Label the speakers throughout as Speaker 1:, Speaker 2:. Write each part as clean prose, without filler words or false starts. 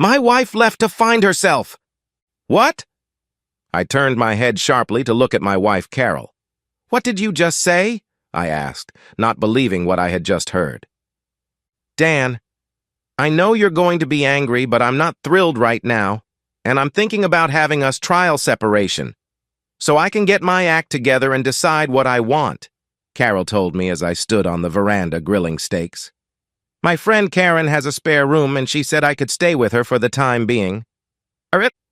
Speaker 1: My wife left to find herself. What? I turned my head sharply to look at my wife, Carol. What did you just say? I asked, not believing what I had just heard. Dan, I know you're going to be angry, but I'm not thrilled right now, and I'm thinking about having us trial separation, so I can get my act together and decide what I want, Carol told me as I stood on the veranda grilling steaks. My friend Karen has a spare room, and she said I could stay with her for the time being.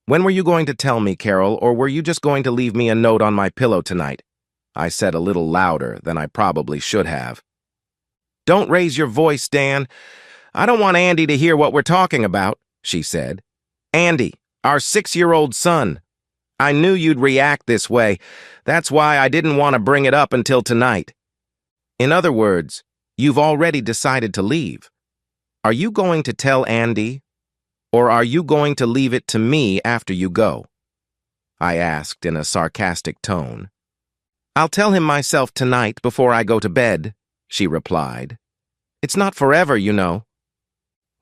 Speaker 1: When were you going to tell me, Carol, or were you just going to leave me a note on my pillow tonight? I said a little louder than I probably should have. Don't raise your voice, Dan. I don't want Andy to hear what we're talking about, she said. Andy, our 6-year-old son. I knew you'd react this way. That's why I didn't want to bring it up until tonight. In other words, you've already decided to leave. Are you going to tell Andy, or are you going to leave it to me after you go? I asked in a sarcastic tone. I'll tell him myself tonight before I go to bed, she replied. It's not forever, you know.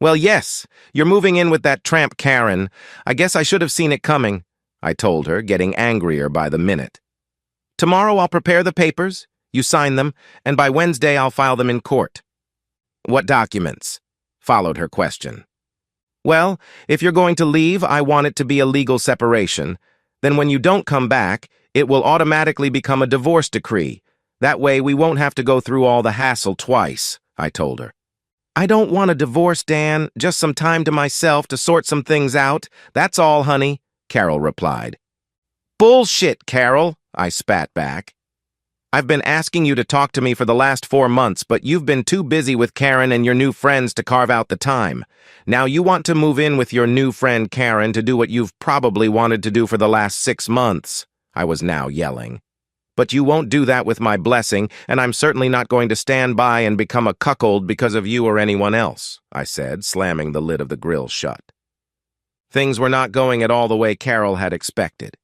Speaker 1: Well, yes, you're moving in with that tramp Karen. I guess I should have seen it coming, I told her, getting angrier by the minute. Tomorrow I'll prepare the papers, you sign them, and by Wednesday I'll file them in court. What documents? Followed her question. Well, if you're going to leave, I want it to be a legal separation. Then when you don't come back, it will automatically become a divorce decree. That way we won't have to go through all the hassle twice, I told her. I don't want a divorce, Dan, just some time to myself to sort some things out. That's all, honey, Carol replied. Bullshit, Carol, I spat back. I've been asking you to talk to me for the last 4 months, but you've been too busy with Karen and your new friends to carve out the time. Now you want to move in with your new friend Karen to do what you've probably wanted to do for the last 6 months, I was now yelling. But you won't do that with my blessing, and I'm certainly not going to stand by and become a cuckold because of you or anyone else, I said, slamming the lid of the grill shut. Things were not going at all the way Carol had expected.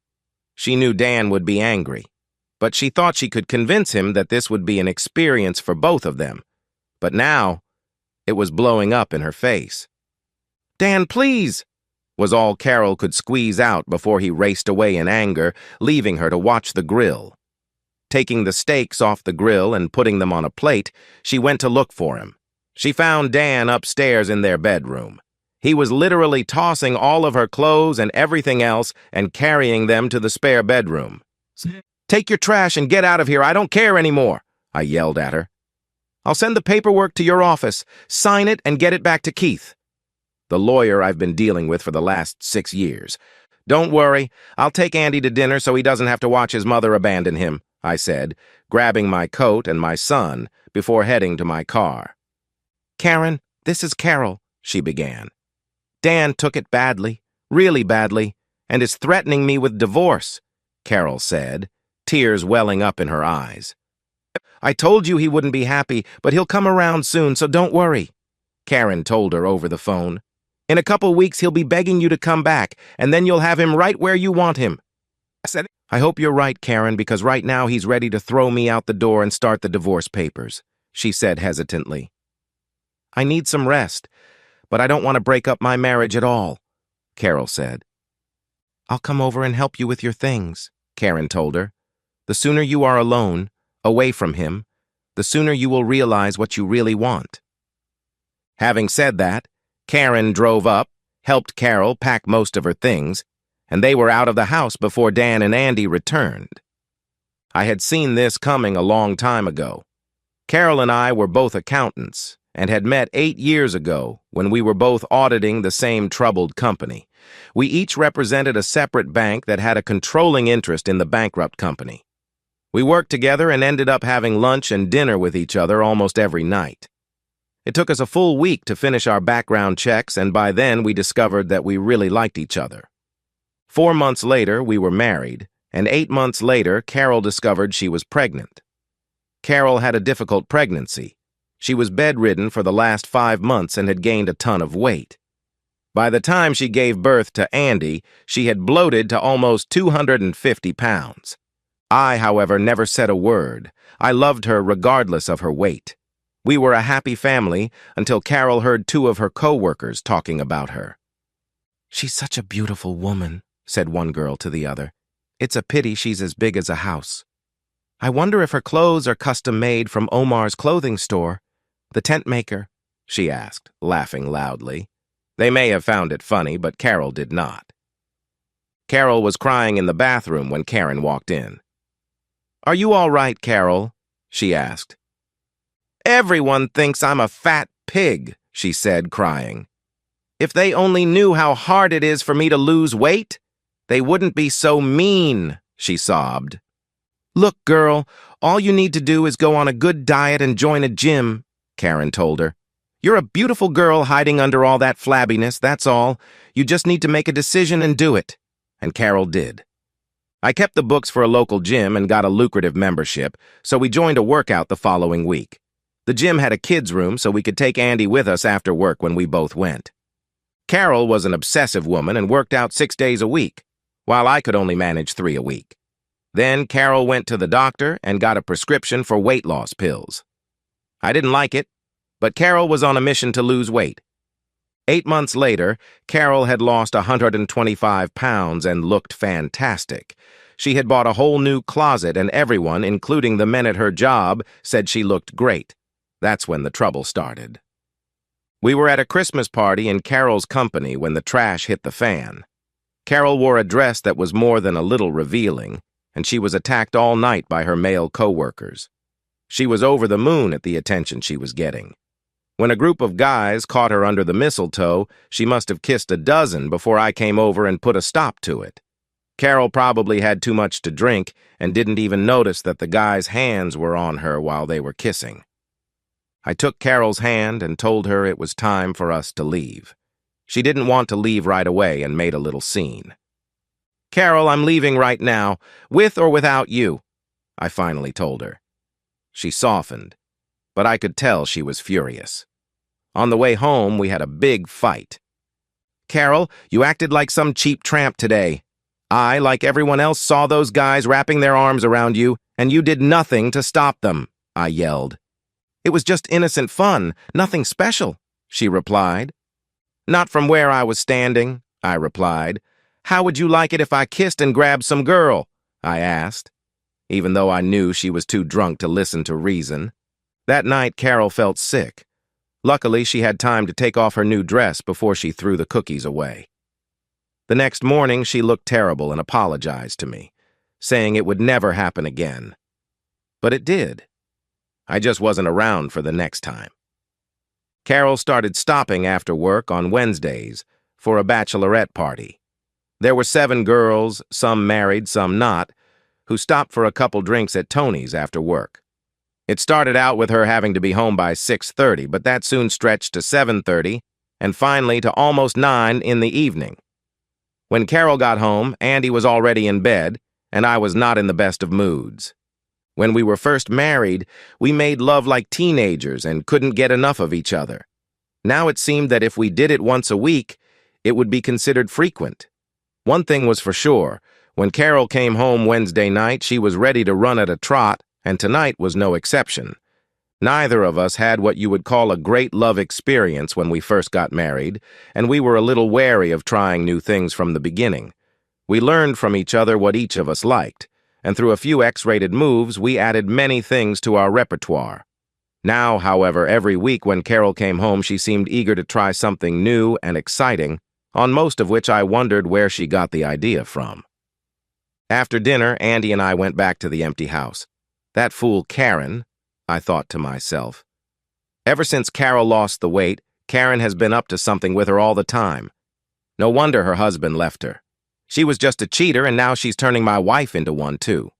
Speaker 1: She knew Dan would be angry, but she thought she could convince him that this would be an experience for both of them. But now, it was blowing up in her face. Dan, please, was all Carol could squeeze out before he raced away in anger, leaving her to watch the grill. Taking the steaks off the grill and putting them on a plate, she went to look for him. She found Dan upstairs in their bedroom. He was literally tossing all of her clothes and everything else and carrying them to the spare bedroom. Take your trash and get out of here. I don't care anymore, I yelled at her. I'll send the paperwork to your office. Sign it and get it back to Keith, the lawyer I've been dealing with for the last 6 years. Don't worry, I'll take Andy to dinner so he doesn't have to watch his mother abandon him, I said, grabbing my coat and my son before heading to my car. Karen, this is Carol, she began. Dan took it badly, really badly, and is threatening me with divorce, Carol said, tears welling up in her eyes. I told you he wouldn't be happy, but he'll come around soon, so don't worry, Karen told her over the phone. In a couple weeks, he'll be begging you to come back, and then you'll have him right where you want him. I hope you're right, Karen, because right now he's ready to throw me out the door and start the divorce papers, she said hesitantly. I need some rest, but I don't want to break up my marriage at all, Carol said. I'll come over and help you with your things, Karen told her. The sooner you are alone, away from him, the sooner you will realize what you really want. Having said that, Karen drove up, helped Carol pack most of her things, and they were out of the house before Dan and Andy returned. I had seen this coming a long time ago. Carol and I were both accountants and had met 8 years ago when we were both auditing the same troubled company. We each represented a separate bank that had a controlling interest in the bankrupt company. We worked together and ended up having lunch and dinner with each other almost every night. It took us a full week to finish our background checks, and by then we discovered that we really liked each other. 4 months later, we were married, and 8 months later, Carol discovered she was pregnant. Carol had a difficult pregnancy. She was bedridden for the last 5 months and had gained a ton of weight. By the time she gave birth to Andy, she had bloated to almost 250 pounds. I, however, never said a word. I loved her regardless of her weight. We were a happy family until Carol heard 2 of her co-workers talking about her. "She's such a beautiful woman," said one girl to the other. "It's a pity she's as big as a house. I wonder if her clothes are custom-made from Omar's clothing store, the tent maker," she asked, laughing loudly. They may have found it funny, but Carol did not. Carol was crying in the bathroom when Karen walked in. "Are you all right, Carol?" she asked. "Everyone thinks I'm a fat pig," she said, crying. "If they only knew how hard it is for me to lose weight, they wouldn't be so mean," she sobbed. "Look, girl, all you need to do is go on a good diet and join a gym," Karen told her. "You're a beautiful girl hiding under all that flabbiness, that's all. You just need to make a decision and do it." And Carol did. I kept the books for a local gym and got a lucrative membership, so we joined a workout the following week. The gym had a kids' room, so we could take Andy with us after work when we both went. Carol was an obsessive woman and worked out 6 days a week, while I could only manage 3 a week. Then Carol went to the doctor and got a prescription for weight loss pills. I didn't like it, but Carol was on a mission to lose weight. 8 months later, Carol had lost 125 pounds and looked fantastic. She had bought a whole new closet, and everyone, including the men at her job, said she looked great. That's when the trouble started. We were at a Christmas party in Carol's company when the trash hit the fan. Carol wore a dress that was more than a little revealing, and she was attacked all night by her male co-workers. She was over the moon at the attention she was getting. When a group of guys caught her under the mistletoe, she must have kissed a dozen before I came over and put a stop to it. Carol probably had too much to drink and didn't even notice that the guys' hands were on her while they were kissing. I took Carol's hand and told her it was time for us to leave. She didn't want to leave right away and made a little scene. "Carol, I'm leaving right now, with or without you," I finally told her. She softened, but I could tell she was furious. On the way home, we had a big fight. "Carol, you acted like some cheap tramp today. I, like everyone else, saw those guys wrapping their arms around you, and you did nothing to stop them," I yelled. "It was just innocent fun, nothing special," she replied. "Not from where I was standing," I replied. "How would you like it if I kissed and grabbed some girl?" I asked, even though I knew she was too drunk to listen to reason. That night, Carol felt sick. Luckily, she had time to take off her new dress before she threw the cookies away. The next morning, she looked terrible and apologized to me, saying it would never happen again. But it did. I just wasn't around for the next time. Carol started stopping after work on Wednesdays for a bachelorette party. There were 7 girls, some married, some not, who stopped for a couple drinks at Tony's after work. It started out with her having to be home by 6:30, but that soon stretched to 7:30, and finally to almost 9 in the evening. When Carol got home, Andy was already in bed, and I was not in the best of moods. When we were first married, we made love like teenagers and couldn't get enough of each other. Now it seemed that if we did it once a week, it would be considered frequent. One thing was for sure, when Carol came home Wednesday night, she was ready to run at a trot, and tonight was no exception. Neither of us had what you would call a great love experience when we first got married, and we were a little wary of trying new things from the beginning. We learned from each other what each of us liked, and through a few X-rated moves, we added many things to our repertoire. Now, however, every week when Carol came home, she seemed eager to try something new and exciting, on most of which I wondered where she got the idea from. After dinner, Andy and I went back to the empty house. That fool Karen, I thought to myself. Ever since Carol lost the weight, Karen has been up to something with her all the time. No wonder her husband left her. She was just a cheater, and now she's turning my wife into one, too.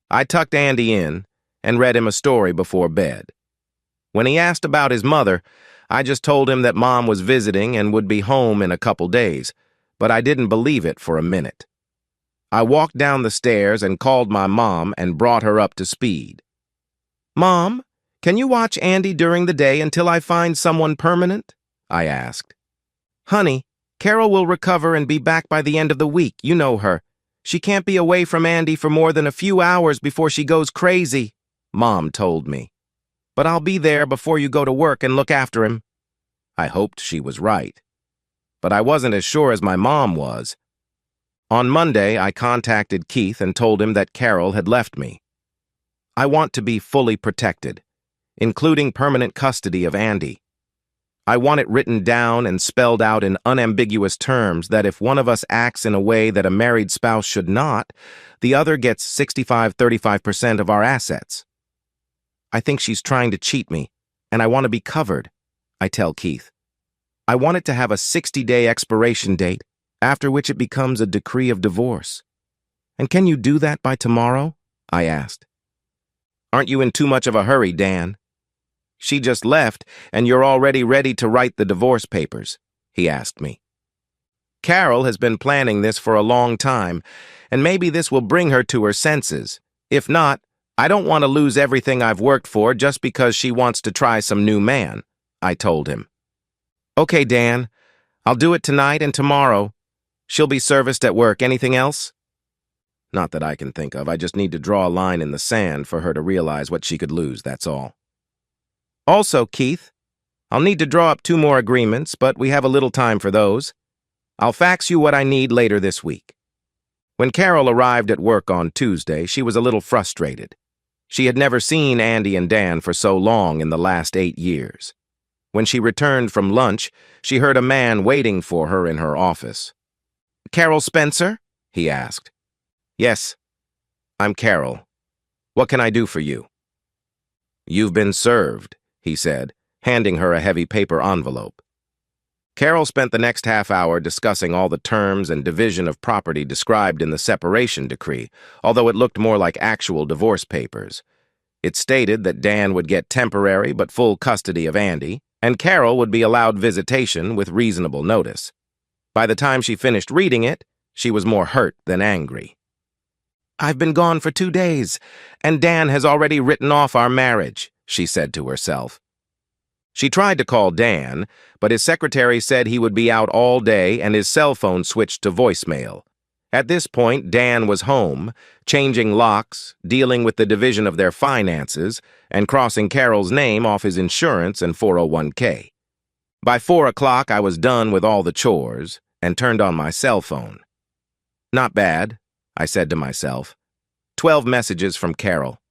Speaker 1: I tucked Andy in and read him a story before bed. When he asked about his mother, I just told him that Mom was visiting and would be home in a couple days, but I didn't believe it for a minute. I walked down the stairs and called my mom and brought her up to speed. "Mom, can you watch Andy during the day until I find someone permanent?" I asked. "Honey, Carol will recover and be back by the end of the week. You know her. She can't be away from Andy for more than a few hours before she goes crazy," Mom told me. "But I'll be there before you go to work and look after him." I hoped she was right. but I wasn't as sure as my mom was. On Monday, I contacted Keith and told him that Carol had left me. I want to be fully protected, including permanent custody of Andy. I want it written down and spelled out in unambiguous terms that if one of us acts in a way that a married spouse should not, the other gets 35% of our assets. I think she's trying to cheat me, and I want to be covered, I tell Keith. I want it to have a 60-day expiration date, after which it becomes a decree of divorce. And can you do that by tomorrow? I asked. Aren't you in too much of a hurry, Dan? She just left, and you're already ready to write the divorce papers, he asked me. Carol has been planning this for a long time, and maybe this will bring her to her senses. If not, I don't want to lose everything I've worked for just because she wants to try some new man, I told him. Okay, Dan, I'll do it tonight and tomorrow. She'll be serviced at work. Anything else? Not that I can think of. I just need to draw a line in the sand for her to realize what she could lose, that's all. Also, Keith, I'll need to draw up 2 more agreements, but we have a little time for those. I'll fax you what I need later this week. When Carol arrived at work on Tuesday, she was a little frustrated. She had never seen Andy and Dan for so long in the last 8 years. When she returned from lunch, she heard a man waiting for her in her office. Carol Spencer? He asked. Yes, I'm Carol. What can I do for you? You've been served, he said, handing her a heavy paper envelope. Carol spent the next half hour discussing all the terms and division of property described in the separation decree, although it looked more like actual divorce papers. It stated that Dan would get temporary but full custody of Andy, and Carol would be allowed visitation with reasonable notice. By the time she finished reading it, she was more hurt than angry. I've been gone for 2 days, and Dan has already written off our marriage, she said to herself. She tried to call Dan, but his secretary said he would be out all day and his cell phone switched to voicemail. At this point, Dan was home, changing locks, dealing with the division of their finances, and crossing Carol's name off his insurance and 401k. By 4 o'clock, I was done with all the chores and turned on my cell phone. Not bad, I said to myself. 12 messages from Carol.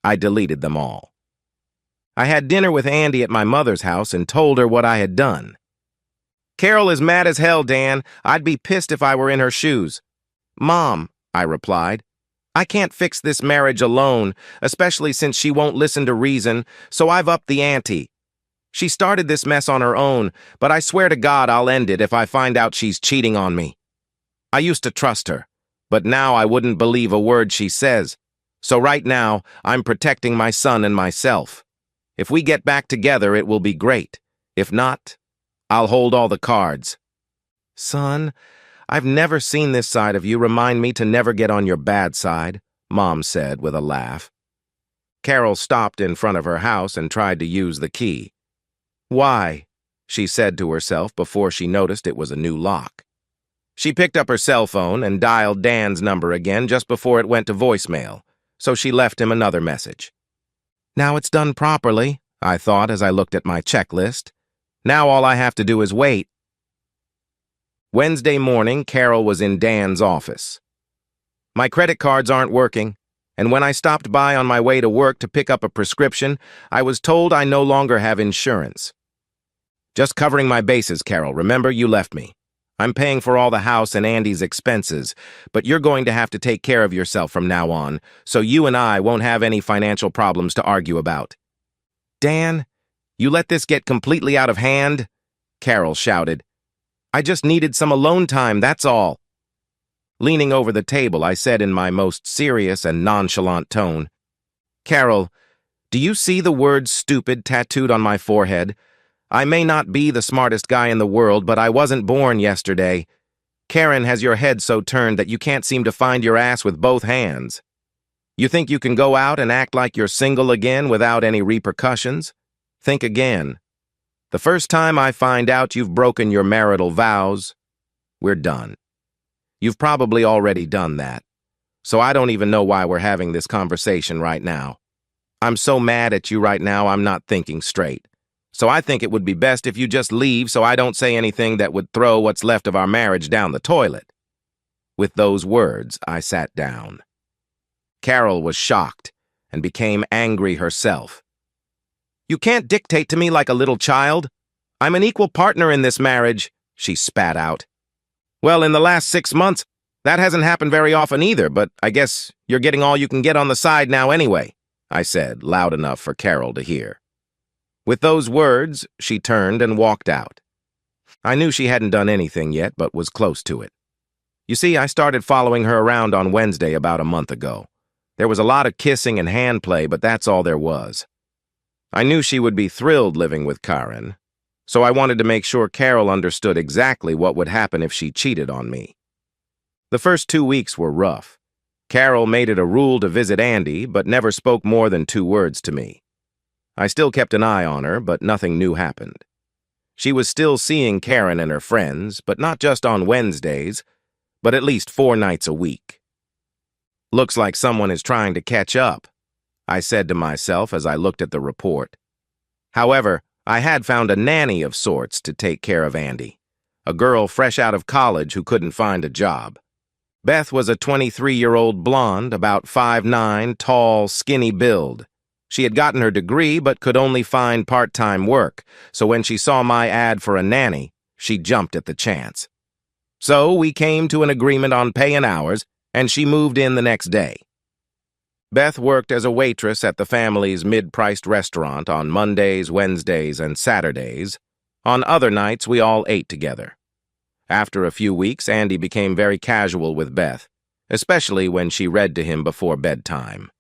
Speaker 1: I deleted them all. I had dinner with Andy at my mother's house and told her what I had done. Carol is mad as hell, Dan. I'd be pissed if I were in her shoes. Mom, I replied, I can't fix this marriage alone, especially since she won't listen to reason, so I've upped the ante. She started this mess on her own, but I swear to God I'll end it if I find out she's cheating on me. I used to trust her, but now I wouldn't believe a word she says. So right now, I'm protecting my son and myself. If we get back together, it will be great. If not, I'll hold all the cards. Son, I've never seen this side of you. Remind me to never get on your bad side, Mom said with a laugh. Carol stopped in front of her house and tried to use the key. Why? She said to herself before she noticed it was a new lock. She picked up her cell phone and dialed Dan's number again just before it went to voicemail, so she left him another message. Now it's done properly, I thought as I looked at my checklist. Now all I have to do is wait. Wednesday morning, Carol was in Dan's office. My credit cards aren't working, and when I stopped by on my way to work to pick up a prescription, I was told I no longer have insurance. Just covering my bases, Carol. Remember, you left me. I'm paying for all the house and Andy's expenses, but you're going to have to take care of yourself from now on, so you and I won't have any financial problems to argue about. Dan, you let this get completely out of hand? Carol shouted. I just needed some alone time, that's all. Leaning over the table, I said in my most serious and nonchalant tone, Carol, do you see the word stupid tattooed on my forehead? I may not be the smartest guy in the world, but I wasn't born yesterday. Karen has your head so turned that you can't seem to find your ass with both hands. You think you can go out and act like you're single again without any repercussions? Think again. The first time I find out you've broken your marital vows, we're done. You've probably already done that, so I don't even know why we're having this conversation right now. I'm so mad at you right now I'm not thinking straight. So I think it would be best if you just leave so I don't say anything that would throw what's left of our marriage down the toilet." With those words, I sat down. Carol was shocked and became angry herself. "You can't dictate to me like a little child. I'm an equal partner in this marriage," she spat out. "Well, in the last 6 months, that hasn't happened very often either, but I guess you're getting all you can get on the side now anyway," I said, loud enough for Carol to hear. With those words, she turned and walked out. I knew she hadn't done anything yet, but was close to it. You see, I started following her around on Wednesday about a month ago. There was a lot of kissing and hand play, but that's all there was. I knew she would be thrilled living with Karen, so I wanted to make sure Carol understood exactly what would happen if she cheated on me. The first 2 weeks were rough. Carol made it a rule to visit Andy, but never spoke more than 2 words to me. I still kept an eye on her, but nothing new happened. She was still seeing Karen and her friends, but not just on Wednesdays, but at least 4 nights a week. "Looks like someone is trying to catch up," I said to myself as I looked at the report. However, I had found a nanny of sorts to take care of Andy, a girl fresh out of college who couldn't find a job. Beth was a 23-year-old blonde, about 5'9", tall, skinny build. She had gotten her degree but could only find part-time work, so when she saw my ad for a nanny, she jumped at the chance. So we came to an agreement on pay and hours, and she moved in the next day. Beth worked as a waitress at the family's mid-priced restaurant on Mondays, Wednesdays, and Saturdays. On other nights, we all ate together. After a few weeks, Andy became very casual with Beth, especially when she read to him before bedtime.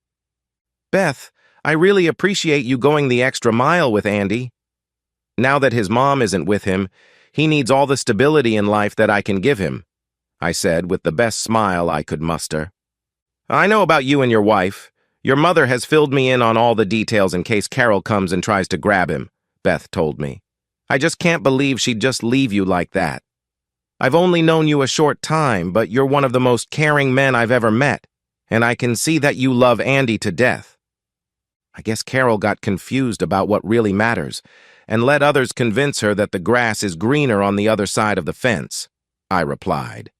Speaker 1: "Beth, I really appreciate you going the extra mile with Andy. Now that his mom isn't with him, he needs all the stability in life that I can give him," I said with the best smile I could muster. "I know about you and your wife. Your mother has filled me in on all the details in case Carol comes and tries to grab him," Beth told me. "I just can't believe she'd just leave you like that. I've only known you a short time, but you're one of the most caring men I've ever met, and I can see that you love Andy to death." I guess Carol got confused about what really matters and let others convince her that the grass is greener on the other side of the fence, I replied.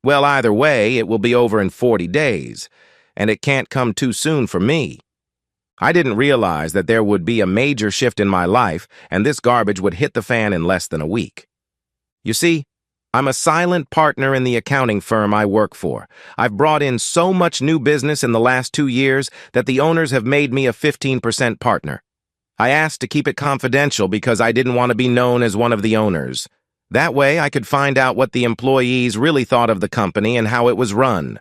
Speaker 1: "Well, either way, it will be over in 40 days, and it can't come too soon for me. I didn't realize that there would be a major shift in my life, and this garbage would hit the fan in less than a week. You see, I'm a silent partner in the accounting firm I work for. I've brought in so much new business in the last 2 years that the owners have made me a 15% partner. I asked to keep it confidential because I didn't want to be known as one of the owners. That way, I could find out what the employees really thought of the company and how it was run.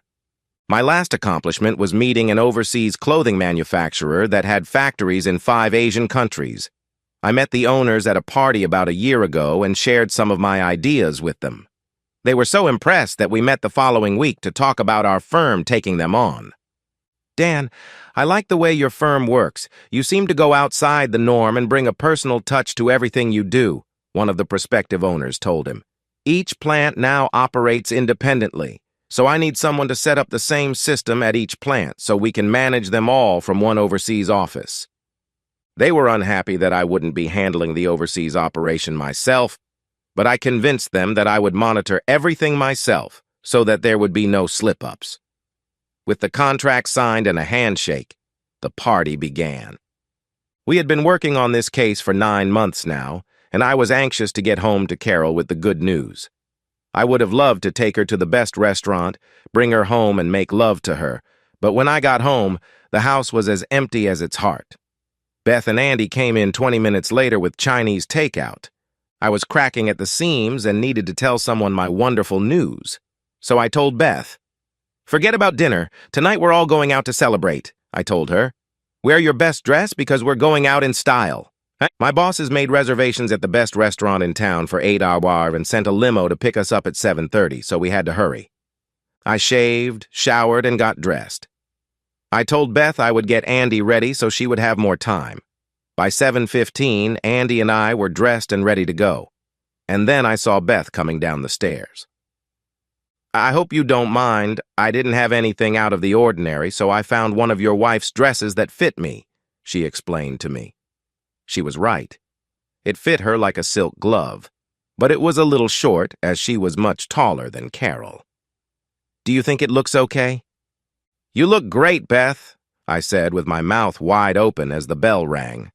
Speaker 1: My last accomplishment was meeting an overseas clothing manufacturer that had factories in 5 Asian countries. I met the owners at a party about a year ago and shared some of my ideas with them. They were so impressed that we met the following week to talk about our firm taking them on. "Dan, I like the way your firm works. You seem to go outside the norm and bring a personal touch to everything you do," one of the prospective owners told him. "Each plant now operates independently, so I need someone to set up the same system at each plant so we can manage them all from one overseas office." They were unhappy that I wouldn't be handling the overseas operation myself, but I convinced them that I would monitor everything myself so that there would be no slip-ups. With the contract signed and a handshake, the party began. We had been working on this case for 9 months now, and I was anxious to get home to Carol with the good news. I would have loved to take her to the best restaurant, bring her home and make love to her, but when I got home, the house was as empty as its heart. Beth and Andy came in 20 minutes later with Chinese takeout. I was cracking at the seams and needed to tell someone my wonderful news. So I told Beth, "Forget about dinner. Tonight we're all going out to celebrate," I told her. "Wear your best dress because we're going out in style." My bosses made reservations at the best restaurant in town for 8 hours and sent a limo to pick us up at 7:30, so we had to hurry. I shaved, showered, and got dressed. I told Beth I would get Andy ready so she would have more time. By 7:15, Andy and I were dressed and ready to go. And then I saw Beth coming down the stairs. "I hope you don't mind. I didn't have anything out of the ordinary, so I found one of your wife's dresses that fit me," she explained to me. She was right. It fit her like a silk glove, but it was a little short as she was much taller than Carol. "Do you think it looks okay?" "You look great, Beth," I said with my mouth wide open as the bell rang.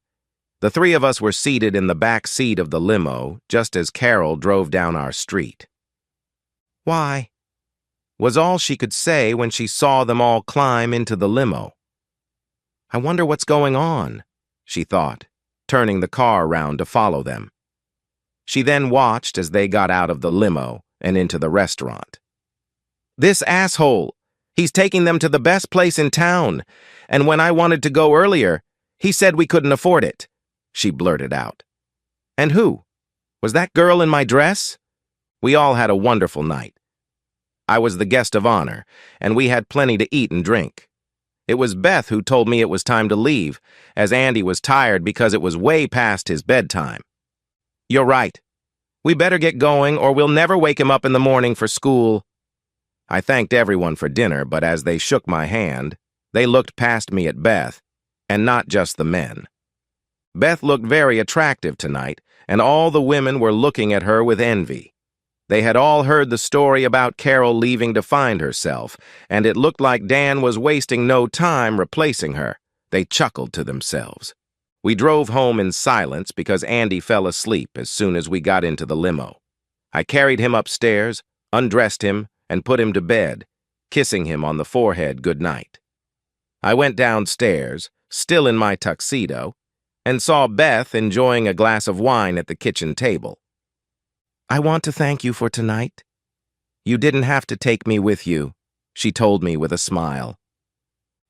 Speaker 1: The three of us were seated in the back seat of the limo just as Carol drove down our street. "Why?" was all she could say when she saw them all climb into the limo. "I wonder what's going on," she thought, turning the car around to follow them. She then watched as they got out of the limo and into the restaurant. "This asshole! He's taking them to the best place in town, and when I wanted to go earlier, he said we couldn't afford it," she blurted out. "And who? Was that girl in my dress?" We all had a wonderful night. I was the guest of honor, and we had plenty to eat and drink. It was Beth who told me it was time to leave, as Andy was tired because it was way past his bedtime. "You're right. We better get going or we'll never wake him up in the morning for school." I thanked everyone for dinner, but as they shook my hand, they looked past me at Beth, and not just the men. Beth looked very attractive tonight, and all the women were looking at her with envy. They had all heard the story about Carol leaving to find herself, and it looked like Dan was wasting no time replacing her. They chuckled to themselves. We drove home in silence because Andy fell asleep as soon as we got into the limo. I carried him upstairs, undressed him, and put him to bed, kissing him on the forehead goodnight. I went downstairs, still in my tuxedo, and saw Beth enjoying a glass of wine at the kitchen table. "I want to thank you for tonight. You didn't have to take me with you," she told me with a smile.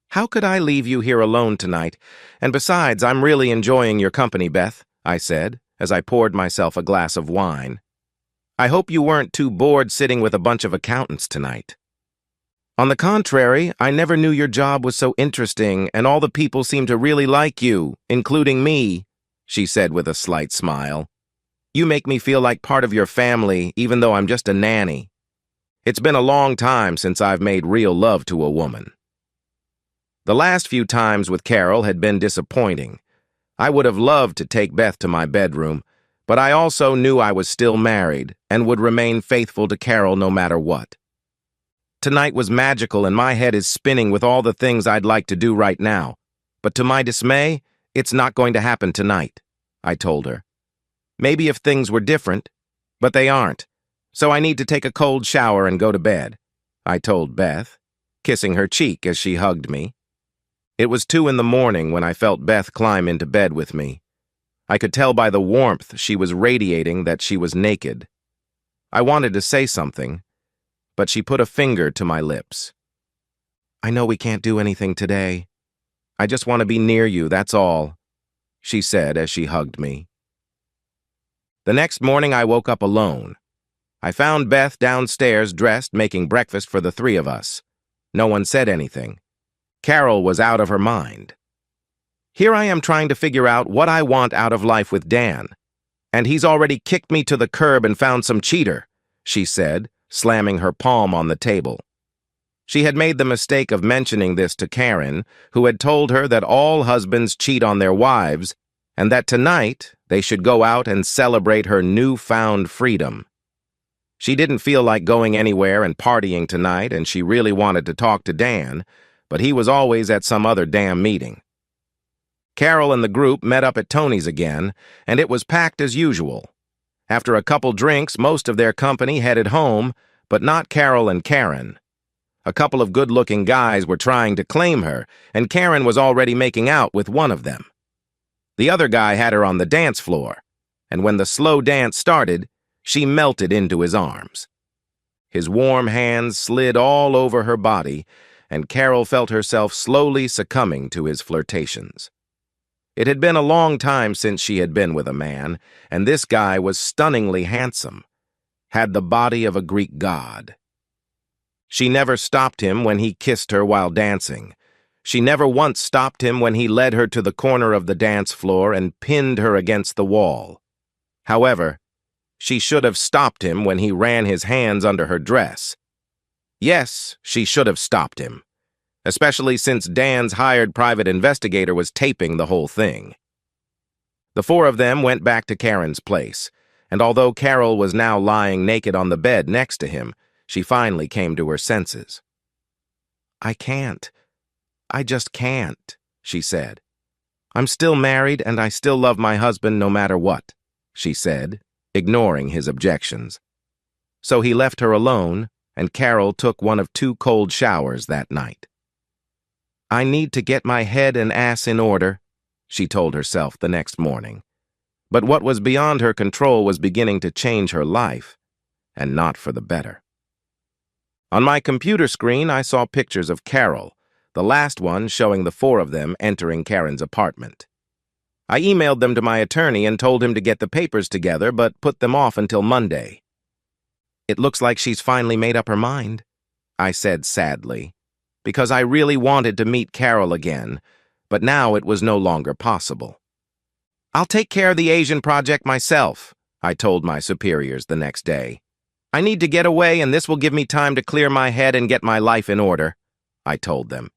Speaker 1: "How could I leave you here alone tonight? And besides, I'm really enjoying your company, Beth," I said, as I poured myself a glass of wine. "I hope you weren't too bored sitting with a bunch of accountants tonight." "On the contrary, I never knew your job was so interesting, and all the people seem to really like you, including me," she said with a slight smile. "You make me feel like part of your family, even though I'm just a nanny. It's been a long time since I've made real love to a woman." The last few times with Carol had been disappointing. I would have loved to take Beth to my bedroom, but I also knew I was still married and would remain faithful to Carol no matter what. Tonight was magical and my head is spinning with all the things I'd like to do right now, but to my dismay, it's not going to happen tonight, I told her. Maybe if things were different, but they aren't, so I need to take a cold shower and go to bed, I told Beth, kissing her cheek as she hugged me. It was 2 in the morning when I felt Beth climb into bed with me. I could tell by the warmth she was radiating that she was naked. I wanted to say something, but she put a finger to my lips. "I know we can't do anything today. I just want to be near you, that's all," she said as she hugged me. The next morning I woke up alone. I found Beth downstairs dressed, making breakfast for the 3 of us. No one said anything. Carol was out of her mind. Here I am trying to figure out what I want out of life with Dan, and he's already kicked me to the curb and found some cheater, she said, slamming her palm on the table. She had made the mistake of mentioning this to Karen, who had told her that all husbands cheat on their wives, and that tonight they should go out and celebrate her newfound freedom. She didn't feel like going anywhere and partying tonight, and she really wanted to talk to Dan, but he was always at some other damn meeting. Carol and the group met up at Tony's again, and it was packed as usual. After a couple drinks, most of their company headed home, but not Carol and Karen. A couple of good-looking guys were trying to claim her, and Karen was already making out with one of them. The other guy had her on the dance floor, and when the slow dance started, she melted into his arms. His warm hands slid all over her body, and Carol felt herself slowly succumbing to his flirtations. It had been a long time since she had been with a man, and this guy was stunningly handsome, had the body of a Greek god. She never stopped him when he kissed her while dancing. She never once stopped him when he led her to the corner of the dance floor and pinned her against the wall. However, she should have stopped him when he ran his hands under her dress. Yes, she should have stopped him, especially since Dan's hired private investigator was taping the whole thing. The four of them went back to Karen's place, and although Carol was now lying naked on the bed next to him, she finally came to her senses. "I can't. I just can't," she said. "I'm still married and I still love my husband no matter what," she said, ignoring his objections. So he left her alone, and Carol took one of 2 cold showers that night. "I need to get my head and ass in order," she told herself the next morning. But what was beyond her control was beginning to change her life, and not for the better. On my computer screen, I saw pictures of Carol, the last one showing the 4 of them entering Karen's apartment. I emailed them to my attorney and told him to get the papers together, but put them off until Monday. "It looks like she's finally made up her mind," I said sadly, because I really wanted to meet Carol again, but now it was no longer possible. "I'll take care of the Asian project myself," I told my superiors the next day. "I need to get away, and this will give me time to clear my head and get my life in order," I told them.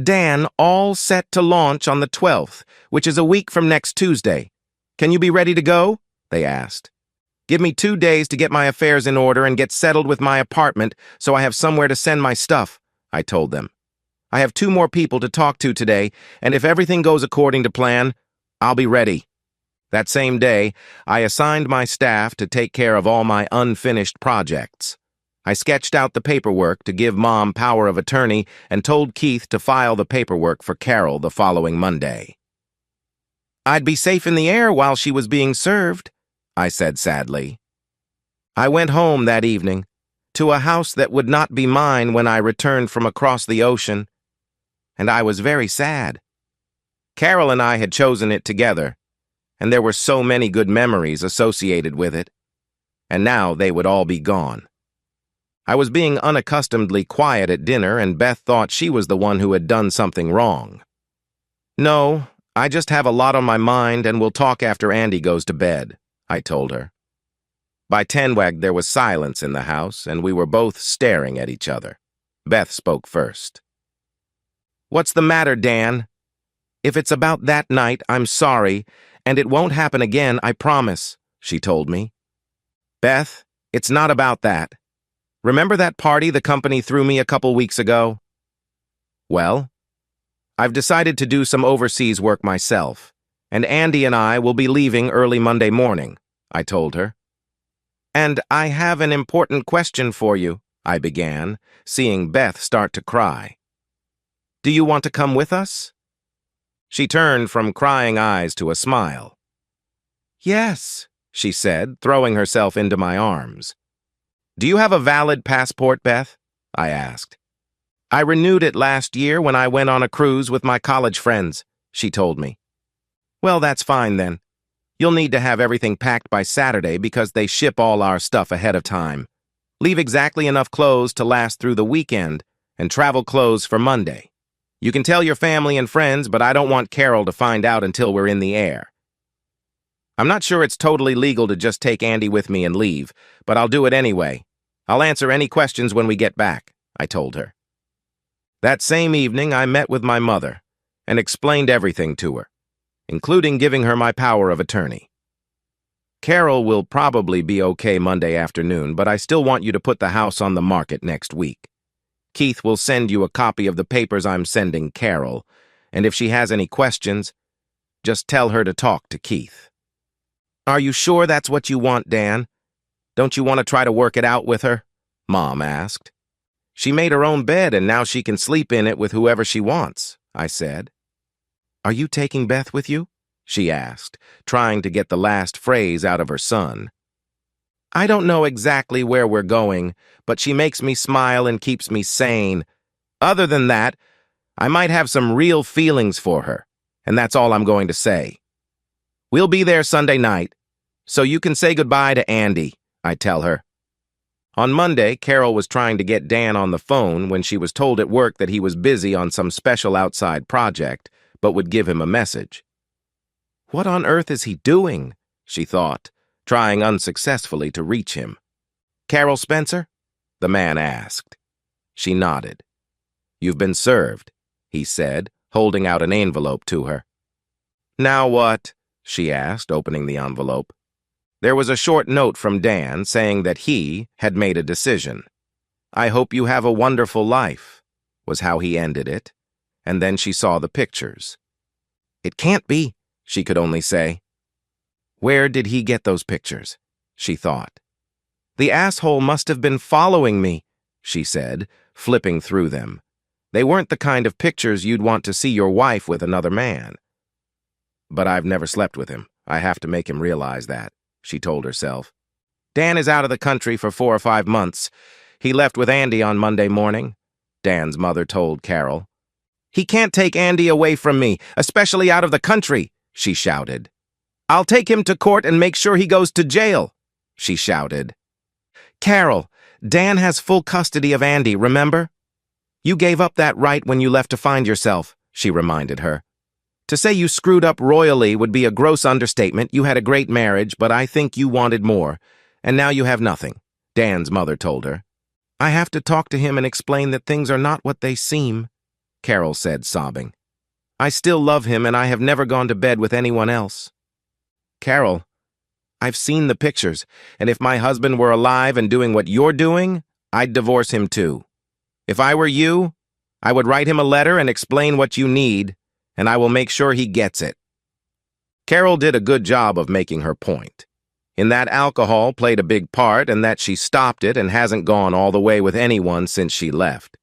Speaker 1: "Dan, all set to launch on the 12th, which is a week from next Tuesday. Can you be ready to go?" they asked. "Give me 2 days to get my affairs in order and get settled with my apartment so I have somewhere to send my stuff," I told them. "I have 2 more people to talk to today, and if everything goes according to plan, I'll be ready." That same day, I assigned my staff to take care of all my unfinished projects. I sketched out the paperwork to give Mom power of attorney and told Keith to file the paperwork for Carol the following Monday. "I'd be safe in the air while she was being served," I said sadly. I went home that evening, to a house that would not be mine when I returned from across the ocean, and I was very sad. Carol and I had chosen it together, and there were so many good memories associated with it, and now they would all be gone. I was being unaccustomedly quiet at dinner, and Beth thought she was the one who had done something wrong. "No, I just have a lot on my mind, and we'll talk after Andy goes to bed," I told her. By 10 there was silence in the house, and we were both staring at each other. Beth spoke first. "What's the matter, Dan? If it's about that night, I'm sorry, and it won't happen again, I promise," she told me. "Beth, it's not about that. Remember that party the company threw me a couple weeks ago? Well, I've decided to do some overseas work myself, and Andy and I will be leaving early Monday morning," I told her. "And I have an important question for you," I began, seeing Beth start to cry. "Do you want to come with us?" She turned from crying eyes to a smile. "Yes," she said, throwing herself into my arms. "Do you have a valid passport, Beth?" I asked. "I renewed it last year when I went on a cruise with my college friends," she told me. "Well, that's fine then. You'll need to have everything packed by Saturday because they ship all our stuff ahead of time. Leave exactly enough clothes to last through the weekend and travel clothes for Monday. You can tell your family and friends, but I don't want Carol to find out until we're in the air. I'm not sure it's totally legal to just take Andy with me and leave, but I'll do it anyway. I'll answer any questions when we get back," I told her. That same evening, I met with my mother and explained everything to her, including giving her my power of attorney. "Carol will probably be okay Monday afternoon, but I still want you to put the house on the market next week. Keith will send you a copy of the papers I'm sending Carol, and if she has any questions, just tell her to talk to Keith." "Are you sure that's what you want, Dan? Don't you want to try to work it out with her?" Mom asked. "She made her own bed and now she can sleep in it with whoever she wants," I said. "Are you taking Beth with you?" she asked, trying to get the last phrase out of her son. "I don't know exactly where we're going, but she makes me smile and keeps me sane. Other than that, I might have some real feelings for her, and that's all I'm going to say. We'll be there Sunday night, so you can say goodbye to Andy," I tell her. On Monday, Carol was trying to get Dan on the phone when she was told at work that he was busy on some special outside project, but would give him a message. "What on earth is he doing?" she thought, trying unsuccessfully to reach him. "Carol Spencer?" the man asked. She nodded. "You've been served," he said, holding out an envelope to her. "Now what?" she asked, opening the envelope. There was a short note from Dan saying that he had made a decision. "I hope you have a wonderful life," was how he ended it, and then she saw the pictures. "It can't be," she could only say. Where did he get those pictures? She thought. "The asshole must have been following me," she said, flipping through them. "They weren't the kind of pictures you'd want to see your wife with another man." "But I've never slept with him. I have to make him realize that," she told herself. "Dan is out of the country for 4 or 5 months. He left with Andy on Monday morning," Dan's mother told Carol. "He can't take Andy away from me, especially out of the country," she shouted. "I'll take him to court and make sure he goes to jail," she shouted. "Carol, Dan has full custody of Andy, remember? You gave up that right when you left to find yourself," she reminded her. "To say you screwed up royally would be a gross understatement. You had a great marriage, but I think you wanted more. And now you have nothing," Dan's mother told her. "I have to talk to him and explain that things are not what they seem," Carol said, sobbing. "I still love him and I have never gone to bed with anyone else." "Carol, I've seen the pictures, and if my husband were alive and doing what you're doing, I'd divorce him too. If I were you, I would write him a letter and explain what you need, and I will make sure he gets it." Carol did a good job of making her point. In that alcohol played a big part, and that she stopped it and hasn't gone all the way with anyone since she left.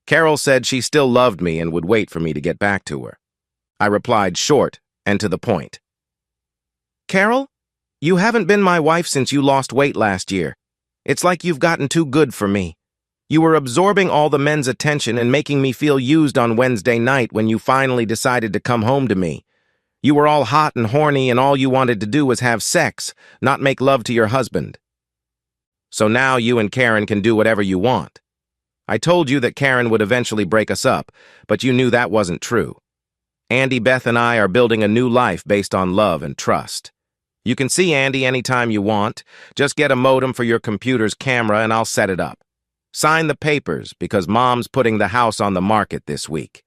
Speaker 1: Carol said she still loved me and would wait for me to get back to her. I replied short and to the point. "Carol, you haven't been my wife since you lost weight last year. It's like you've gotten too good for me. You were absorbing all the men's attention and making me feel used on Wednesday night when you finally decided to come home to me. You were all hot and horny and all you wanted to do was have sex, not make love to your husband. So now you and Karen can do whatever you want. I told you that Karen would eventually break us up, but you knew that wasn't true. Andy, Beth, and I are building a new life based on love and trust. You can see Andy anytime you want. Just get a modem for your computer's camera and I'll set it up. Sign the papers because Mom's putting the house on the market this week.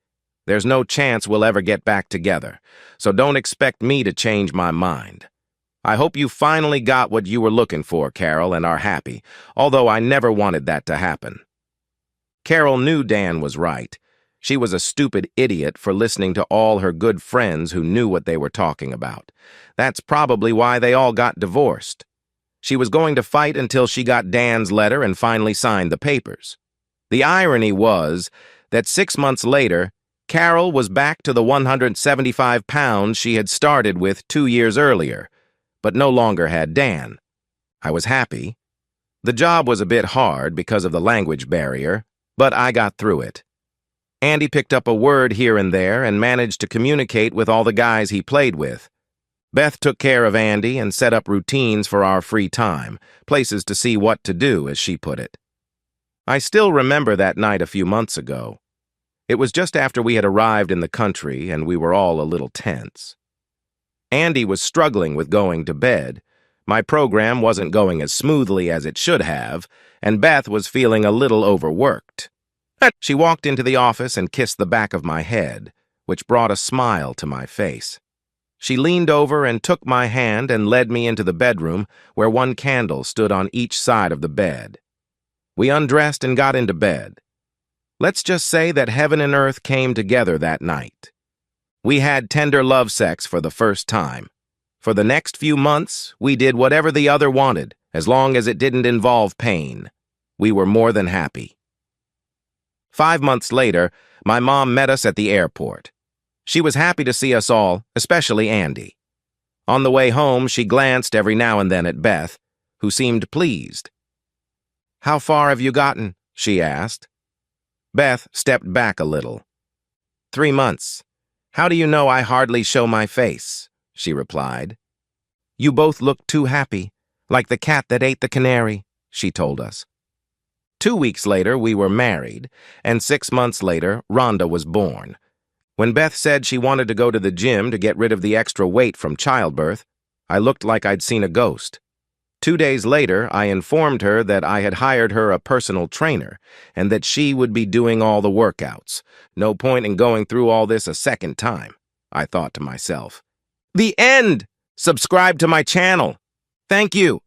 Speaker 1: There's no chance we'll ever get back together, so don't expect me to change my mind. I hope you finally got what you were looking for, Carol, and are happy, although I never wanted that to happen." Carol knew Dan was right. She was a stupid idiot for listening to all her good friends who knew what they were talking about. That's probably why they all got divorced. She was going to fight until she got Dan's letter and finally signed the papers. The irony was that 6 months later, Carol was back to the 175 pounds she had started with 2 years earlier, but no longer had Dan. I was happy. The job was a bit hard because of the language barrier, but I got through it. Andy picked up a word here and there and managed to communicate with all the guys he played with. Beth took care of Andy and set up routines for our free time, places to see what to do, as she put it. I still remember that night a few months ago. It was just after we had arrived in the country and we were all a little tense. Andy was struggling with going to bed. My program wasn't going as smoothly as it should have, and Beth was feeling a little overworked. She walked into the office and kissed the back of my head, which brought a smile to my face. She leaned over and took my hand and led me into the bedroom where one candle stood on each side of the bed. We undressed and got into bed. Let's just say that heaven and earth came together that night. We had tender love sex for the first time. For the next few months, we did whatever the other wanted, as long as it didn't involve pain. We were more than happy. 5 months later, my mom met us at the airport. She was happy to see us all, especially Andy. On the way home, she glanced every now and then at Beth, who seemed pleased. "How far have you gotten?" she asked. Beth stepped back a little. 3 months. How do you know I hardly show my face?" she replied. "You both look too happy, like the cat that ate the canary," she told us. 2 weeks later, we were married, and 6 months later, Rhonda was born. When Beth said she wanted to go to the gym to get rid of the extra weight from childbirth, I looked like I'd seen a ghost. 2 days later, I informed her that I had hired her a personal trainer and that she would be doing all the workouts. No point in going through all this a second time, I thought to myself. The end! Subscribe to my channel. Thank you.